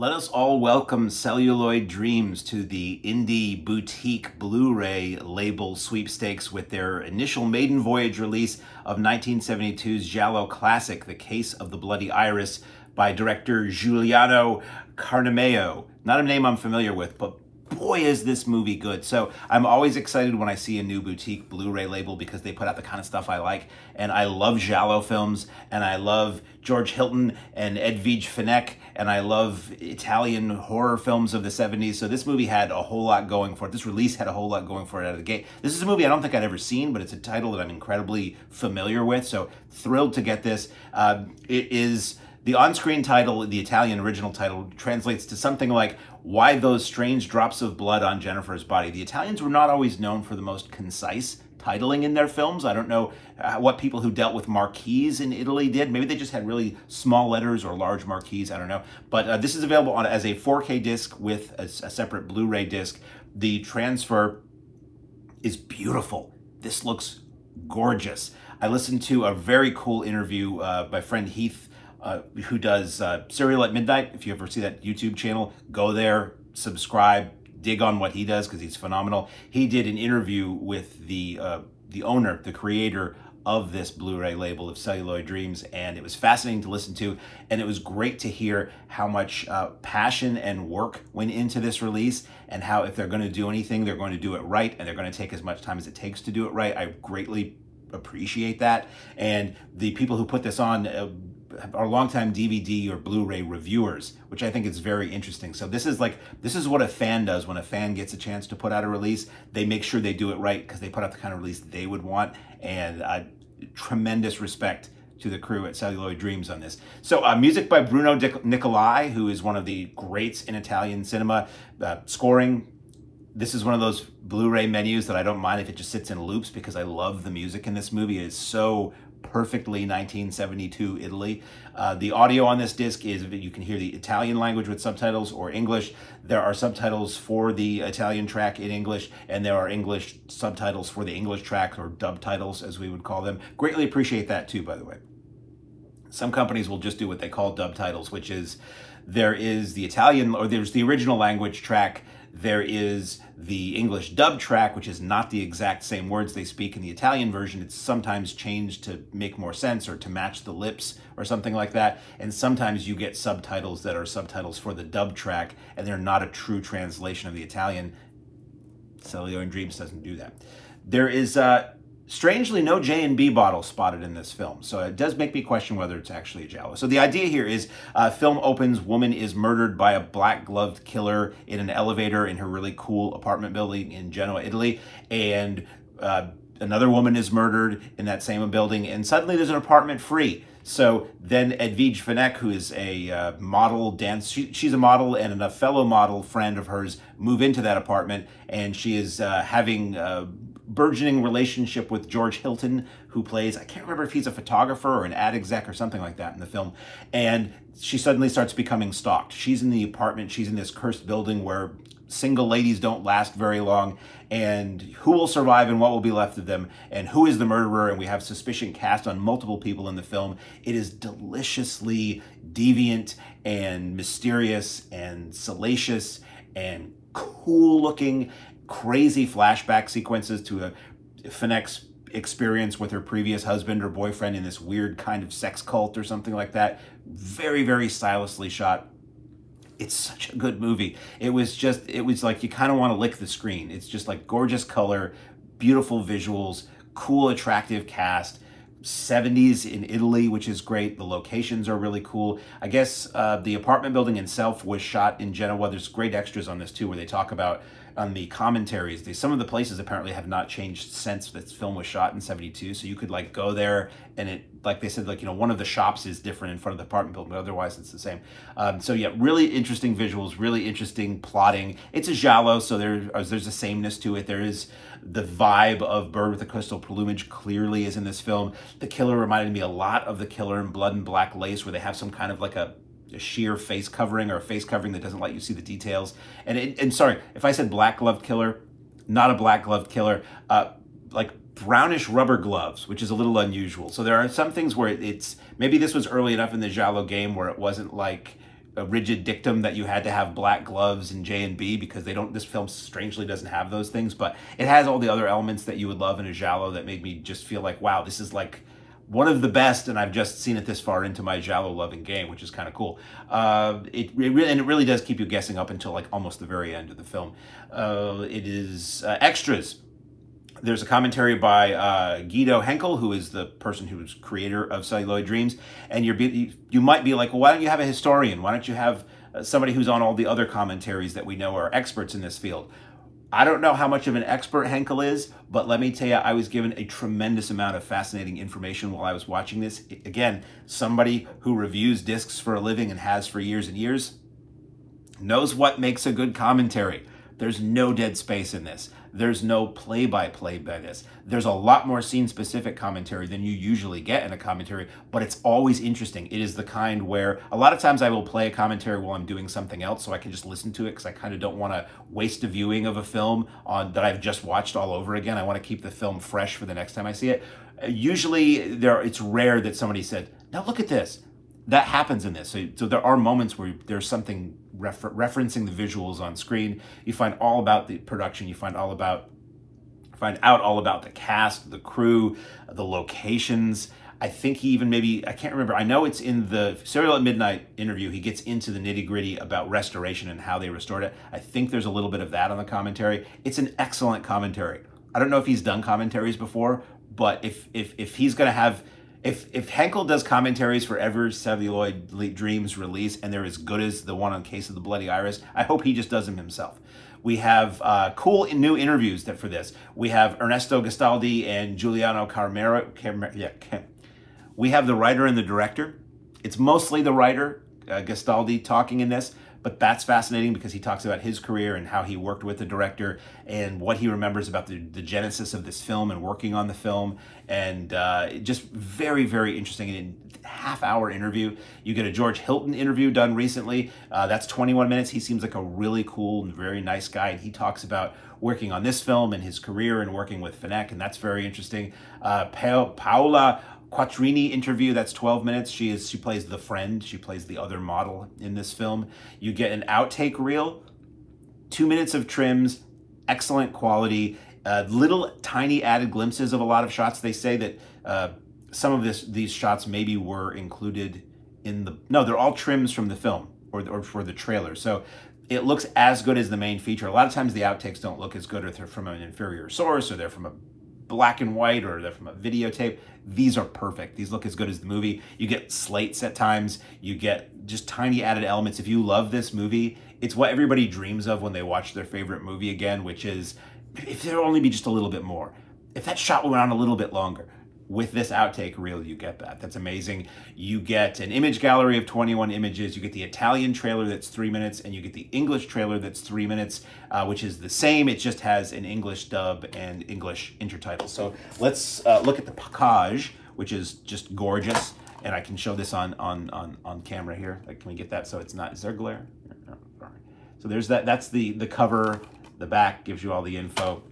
Let us all welcome Celluloid Dreams to the indie boutique Blu-ray label sweepstakes with their initial maiden voyage release of 1972's Giallo classic, The Case of the Bloody Iris, by director Giuliano Carnimeo. Not a name I'm familiar with, but boy is this movie good. So I'm always excited when I see a new boutique Blu-ray label because they put out the kind of stuff I like. And I love Giallo films, and I love George Hilton and Edwige Fenech, and I love Italian horror films of the 70s. So this movie had a whole lot going for it. This release had a whole lot going for it out of the gate. This is a movie I don't think I'd ever seen, but it's a title that I'm incredibly familiar with. So thrilled to get this. It is the on-screen title, the Italian original title, translates to something like "Why Those Strange Drops of Blood on Jennifer's Body." The Italians were not always known for the most concise titling in their films. I don't know what people who dealt with marquees in Italy did. Maybe they just had really small letters or large marquees. I don't know. But this is available as a 4K disc with a separate Blu-ray disc. The transfer is beautiful. This looks gorgeous. I listened to a very cool interview by friend Heath, who does Serial at Midnight. If you ever see that YouTube channel, go there, subscribe, dig on what he does because he's phenomenal. He did an interview with the owner, the creator of this Blu-ray label of Celluloid Dreams, and it was fascinating to listen to, and it was great to hear how much passion and work went into this release, and how if they're going to do anything, they're going to do it right, and they're going to take as much time as it takes to do it right. I greatly appreciate that, and the people who put this on are longtime DVD or Blu-ray reviewers, which I think is very interesting. So this is what a fan does when a fan gets a chance to put out a release. They make sure they do it right because they put out the kind of release they would want, and tremendous respect to the crew at Celluloid Dreams on this. So music by Bruno Nicolai, who is one of the greats in Italian cinema. Scoring, this is one of those Blu-ray menus that I don't mind if it just sits in loops because I love the music in this movie. It is so perfectly 1972 Italy. The audio on this disc is you can hear the Italian language with subtitles or English. There are subtitles for the Italian track in English, and there are English subtitles for the English track, or dub titles as we would call them. Greatly appreciate that too, by the way. Some companies will just do what they call dub titles, which is there is the Italian, or there's the original language track, there is the English dub track, which is not the exact same words they speak in the Italian version. It's sometimes changed to make more sense or to match the lips or something like that. And sometimes you get subtitles that are subtitles for the dub track, and they're not a true translation of the Italian. Celluloid Dreams doesn't do that. There is strangely no J&B bottle spotted in this film, so it does make me question whether it's actually a Giallo. So the idea here is film opens, woman is murdered by a black-gloved killer in an elevator in her really cool apartment building in Genoa, Italy, and another woman is murdered in that same building, and suddenly there's an apartment free. So then Edwige Fenech, who is a model she's a model, and a fellow model friend of hers move into that apartment, and she is having burgeoning relationship with George Hilton, who plays, I can't remember if he's a photographer or an ad exec or something like that in the film, and she suddenly starts becoming stalked. She's in the apartment, she's in this cursed building where single ladies don't last very long, and who will survive and what will be left of them, and who is the murderer, and we have suspicion cast on multiple people in the film. It is deliciously deviant and mysterious and salacious and cool looking, crazy flashback sequences to a Fenech's experience with her previous husband or boyfriend in this weird kind of sex cult or something like that. Very, very stylishly shot. It's such a good movie. It was like you kind of want to lick the screen. It's just like gorgeous color, beautiful visuals, cool, attractive cast. 70s in Italy, which is great. The locations are really cool. I guess the apartment building itself was shot in Genoa. There's great extras on this too, where they talk about on the commentaries. Some of the places apparently have not changed since this film was shot in 72. So you could like go there, and it, like they said, like, you know, one of the shops is different in front of the apartment building, but otherwise it's the same. So yeah, really interesting visuals, really interesting plotting. It's a giallo, so there's a sameness to it. There is the vibe of Bird with a Crystal Plumage clearly is in this film. The killer reminded me a lot of the killer in Blood and Black Lace, where they have some kind of like a sheer face covering, or a face covering that doesn't let you see the details. And sorry, if I said black gloved killer, not a black gloved killer, like brownish rubber gloves, which is a little unusual. So there are some things where it's, maybe this was early enough in the giallo game where it wasn't like a rigid dictum that you had to have black gloves in J and B, because they don't, this film strangely doesn't have those things, but it has all the other elements that you would love in a giallo that made me just feel like, wow, this is like one of the best, and I've just seen it this far into my giallo loving game, which is kind of cool. It really does keep you guessing up until like almost the very end of the film. It is extras. There's a commentary by Guido Henkel, who is the person who's creator of Celluloid Dreams, and you might be like, well, why don't you have a historian? Why don't you have somebody who's on all the other commentaries that we know are experts in this field? I don't know how much of an expert Henkel is, but let me tell you, I was given a tremendous amount of fascinating information while I was watching this. Again, somebody who reviews discs for a living and has for years and years knows what makes a good commentary. There's no dead space in this. There's no play-by-play by this. There's a lot more scene-specific commentary than you usually get in a commentary, but it's always interesting. It is the kind where a lot of times I will play a commentary while I'm doing something else so I can just listen to it, because I kind of don't want to waste a viewing of a film that I've just watched all over again. I want to keep the film fresh for the next time I see it. Usually, it's rare that somebody said, now look at this. That happens in this. So there are moments where there's something referencing the visuals on screen. You find all about the production. You find out all about the cast, the crew, the locations. I think he even I can't remember. I know it's in the Serial at Midnight interview. He gets into the nitty gritty about restoration and how they restored it. I think there's a little bit of that on the commentary. It's an excellent commentary. I don't know if he's done commentaries before, but if he's going to have, if Henkel does commentaries for every Celluloid Dreams release and they're as good as the one on Case of the Bloody Iris, I hope he just does them himself. We have cool new interviews for this. We have Ernesto Gastaldi and Giuliano Carnimeo. We have the writer and the director. It's mostly the writer, Gastaldi, talking in this, but that's fascinating because he talks about his career and how he worked with the director and what he remembers about the genesis of this film and working on the film. And just very, very interesting. And half-hour interview. You get a George Hilton interview done recently. That's 21 minutes. He seems like a really cool and very nice guy. And he talks about working on this film and his career and working with Fenech. And that's very interesting. Paola Quattrini interview, that's 12 minutes. She plays the friend. She plays the other model in this film. You get an outtake reel, 2 minutes of trims, excellent quality, little tiny added glimpses of a lot of shots. They say that some of these shots maybe were included in no, they're all trims from the film or for the trailer. So it looks as good as the main feature. A lot of times the outtakes don't look as good, or they're from an inferior source, or they're from a black and white, or they're from a videotape. These are perfect. These look as good as the movie. You get slates at times. You get just tiny added elements. If you love this movie, it's what everybody dreams of when they watch their favorite movie again, which is if there'll only be just a little bit more. If that shot went on a little bit longer. With this outtake reel, you get that. That's amazing. You get an image gallery of 21 images. You get the Italian trailer that's 3 minutes, and you get the English trailer that's 3 minutes, which is the same. It just has an English dub and English intertitles. So let's look at the package, which is just gorgeous. And I can show this on camera here. Like, can we get that so it's not, is there glare? No, sorry. So there's that. That's the cover. The back gives you all the info.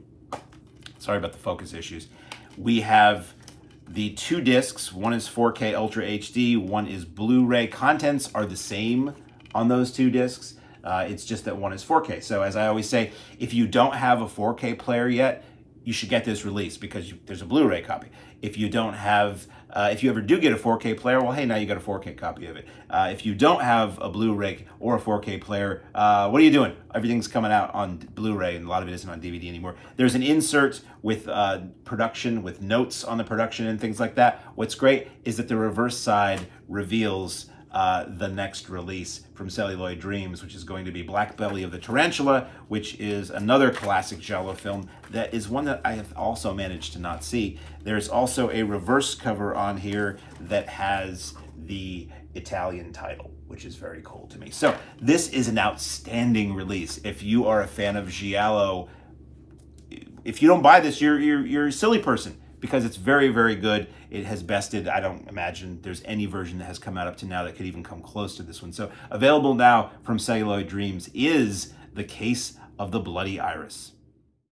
Sorry about the focus issues. We have the 2 discs. One is 4K Ultra HD, one is Blu-ray. Contents are the same on those 2 discs. It's just that one is 4K. So as I always say, if you don't have a 4K player yet, you should get this release because there's a Blu-ray copy. If you don't have, if you ever do get a 4K player, well, hey, now you got a 4K copy of it. If you don't have a Blu-ray or a 4K player, what are you doing? Everything's coming out on Blu-ray, and a lot of it isn't on DVD anymore. There's an insert with production, with notes on the production and things like that. What's great is that the reverse side reveals the next release from Celluloid Dreams, which is going to be Black Belly of the Tarantula, which is another classic giallo film that is one that I have also managed to not see. There's also a reverse cover on here that has the Italian title, which is very cool to me. So this is an outstanding release. If you are a fan of giallo, if you don't buy this, you're a silly person, because it's very, very good. It has bested, I don't imagine there's any version that has come out up to now that could even come close to this one. So available now from Celluloid Dreams is The Case of the Bloody Iris.